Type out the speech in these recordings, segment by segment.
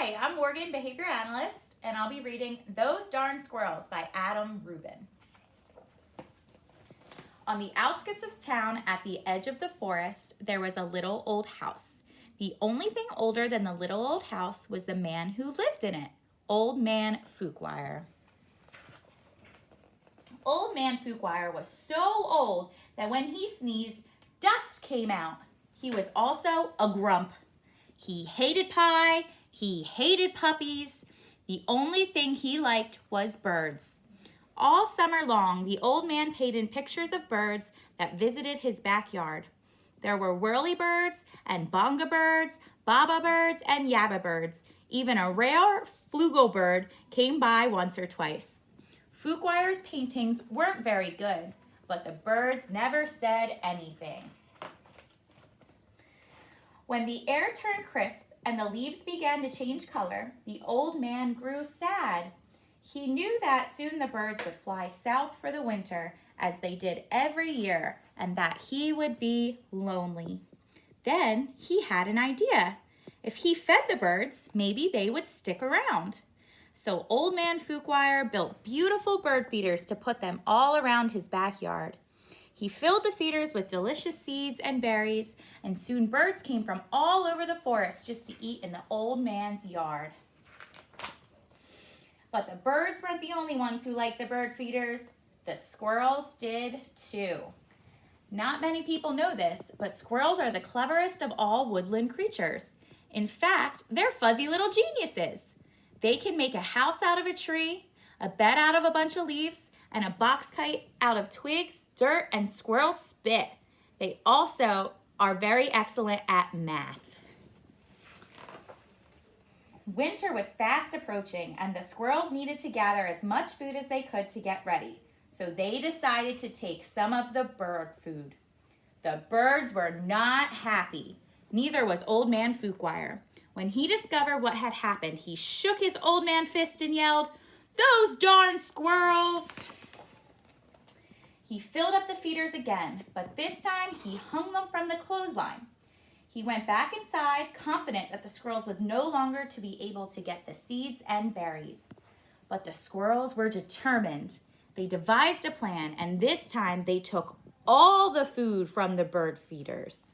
Hi, I'm Morgan, behavior analyst, and I'll be reading Those Darn Squirrels by Adam Rubin. On the outskirts of town, at the edge of the forest, there was a little old house. The only thing older than the little old house was the man who lived in it, Old Man Fuquire. Old Man Fuquire was so old that when he sneezed, dust came out. He was also a grump. He hated pie. He hated puppies. The only thing he liked was birds. All summer long, the old man painted pictures of birds that visited his backyard. There were whirlybirds and bonga birds, baba birds, and yabba birds. Even a rare flugelbird came by once or twice. Fuquire's paintings weren't very good, but the birds never said anything. When the air turned crisp and the leaves began to change color, the old man grew sad. He knew that soon the birds would fly south for the winter, as they did every year, and that he would be lonely. Then he had an idea. If he fed the birds, maybe they would stick around. So Old Man Fuquire built beautiful bird feeders to put them all around his backyard. He filled the feeders with delicious seeds and berries, and soon birds came from all over the forest just to eat in the old man's yard. But the birds weren't the only ones who liked the bird feeders. The squirrels did too. Not many people know this, but squirrels are the cleverest of all woodland creatures. In fact, they're fuzzy little geniuses. They can make a house out of a tree, a bed out of a bunch of leaves, and a box kite out of twigs, dirt, and squirrel spit. They also are very excellent at math. Winter was fast approaching, and the squirrels needed to gather as much food as they could to get ready. So they decided to take some of the bird food. The birds were not happy. Neither was Old Man Fuquire. When he discovered what had happened, he shook his old man fist and yelled, "Those darn squirrels!" He filled up the feeders again, but this time he hung them from the clothesline. He went back inside, confident that the squirrels would no longer to be able to get the seeds and berries. But the squirrels were determined. They devised a plan, and this time they took all the food from the bird feeders.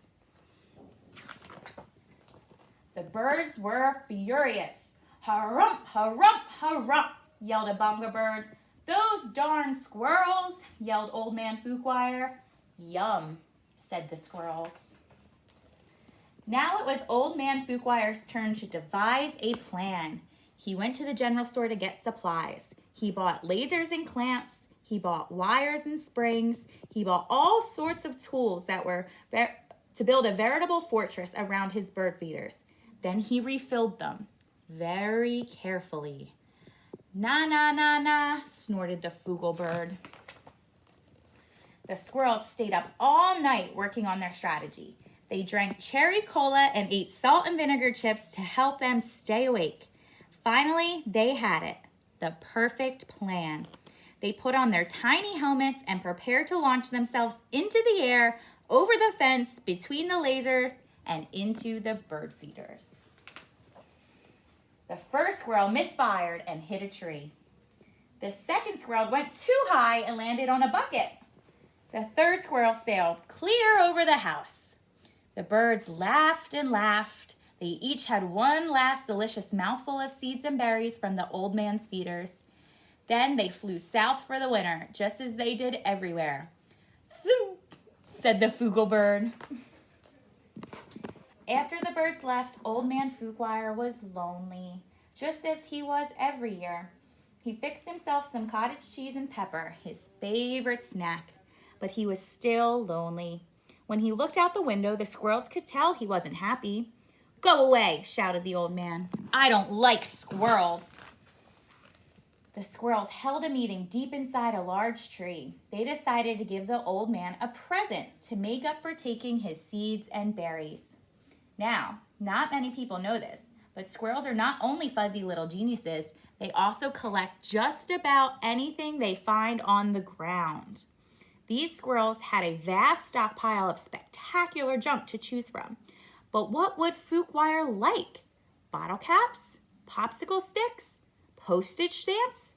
The birds were furious. "Harump, harump, harump," yelled a bonga bird. "Those darn squirrels," yelled Old Man Fuquire. "Yum," said the squirrels. Now it was Old Man Fuquire's turn to devise a plan. He went to the general store to get supplies. He bought lasers and clamps. He bought wires and springs. He bought all sorts of tools that were to build a veritable fortress around his bird feeders. Then he refilled them very carefully. "Na, na, na, na," snorted the fugelbird. The squirrels stayed up all night working on their strategy. They drank cherry cola and ate salt and vinegar chips to help them stay awake. Finally, they had it, the perfect plan. They put on their tiny helmets and prepared to launch themselves into the air, over the fence, between the lasers, and into the bird feeders. The first squirrel misfired and hit a tree. The second squirrel went too high and landed on a bucket. The third squirrel sailed clear over the house. The birds laughed and laughed. They each had one last delicious mouthful of seeds and berries from the old man's feeders. Then they flew south for the winter, just as they did everywhere. "Floop," said the fugelbird. After the birds left, Old Man Fuquire was lonely, just as he was every year. He fixed himself some cottage cheese and pepper, his favorite snack, but he was still lonely. When he looked out the window, the squirrels could tell he wasn't happy. "Go away," shouted the old man. "I don't like squirrels." The squirrels held a meeting deep inside a large tree. They decided to give the old man a present to make up for taking his seeds and berries. Now, not many people know this, but squirrels are not only fuzzy little geniuses, they also collect just about anything they find on the ground. These squirrels had a vast stockpile of spectacular junk to choose from. But what would Fuquire like? Bottle caps? popsicle sticks, postage stamps.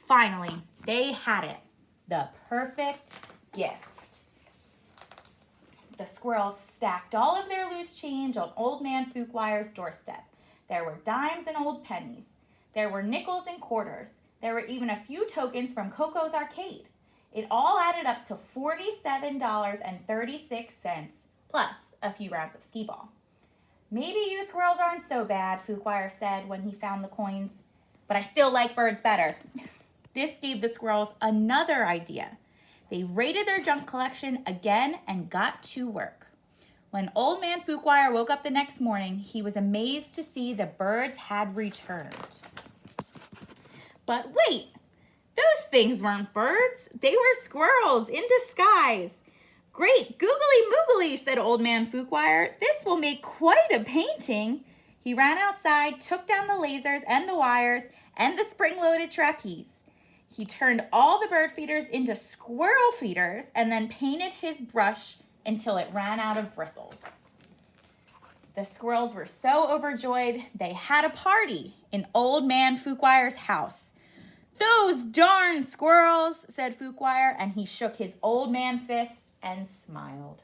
Finally, they had it. The perfect gift. The squirrels stacked all of their loose change on Old Man Fuquoire's doorstep. There were dimes and old pennies. There were nickels and quarters. There were even a few tokens from Coco's arcade. It all added up to $47.36, plus a few rounds of skee-ball. Maybe you squirrels aren't so bad, Fuquoire said when he found the coins, but I still like birds better. This gave the squirrels another idea. They raided their junk collection again and got to work. When Old Man Fuquoire woke up the next morning, he was amazed to see the birds had returned. But wait, those things weren't birds. They were squirrels in disguise. Great googly moogly, said Old Man Fuquoire. This will make quite a painting. He ran outside, took down the lasers and the wires and the spring-loaded trapeze. He turned all the bird feeders into squirrel feeders and then painted his brush until it ran out of bristles. The squirrels were so overjoyed, they had a party in Old Man Fuquoire's house. Those darn squirrels, said Fuquoire, and he shook his old man fist and smiled.